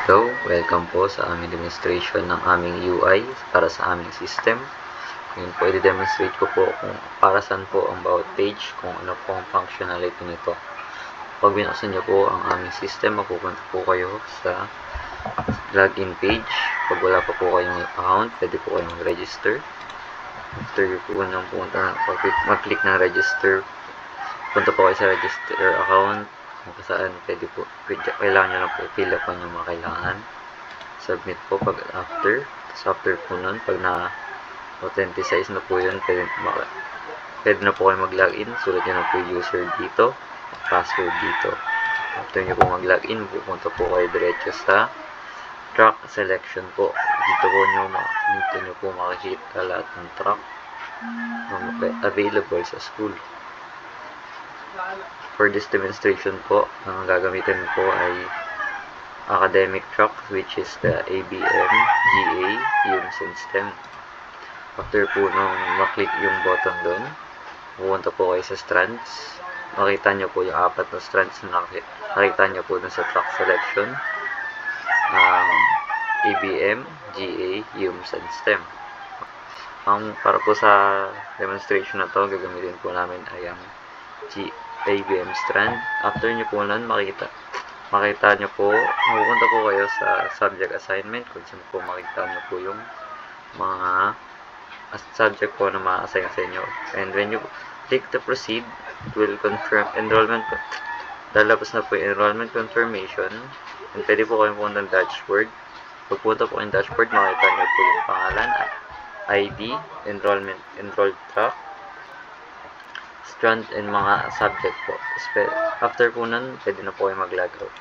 Hello, welcome po sa aming demonstration ng aming UI para sa aming system. Ngayon po, i-demonstrate ko po kung para saan po ang bawat page, kung ano po ang functionality nito. Pag binuksan niyo po ang aming system, mapupunta po kayo sa login page. Pag wala pa po kayong account, pwede po kayong register. After po nang mag-click ng register, punta po kayo sa register account, kung saan pwede po, kailangan nyo lang po i-fill up ang mga kailangan. Submit po pag after. Tapos after po nun, pag na-authenticize na po yun, pwede na po kayo mag-login. Sulat nyo na po yung user dito, password dito. After nyo po mag-login, pupunta po kayo diretso sa track selection po. Dito nyo po makikita lahat ng track na available sa school. For this demonstration po, ang gagamitin po ay academic track, which is the ABM, GA, UMS and STEM. After po nung maklik yung button doon, pupunta po kayo sa strands. Makita nyo po yung 4 na strands na nakita nyo po dun sa track selection. ABM, GA, UMS and STEM. Para po sa demonstration na to, gagamitin po namin ay ang ABM strand. After nyo po nun, makita nyo po, mapupunta po kayo sa subject assignment, kung saan po makita nyo po yung mga subject po na ma-assign sa inyo. And when you click to proceed, it will confirm enrollment. Lalabas na po yung enrollment confirmation. And pwede po kayong pumunta ng dashboard. Pagpunta po kayong dashboard, makita nyo po yung pangalan, ID, enrolled track, strand, and mga subject po. After po nun, pwede na po kayo mag-log out.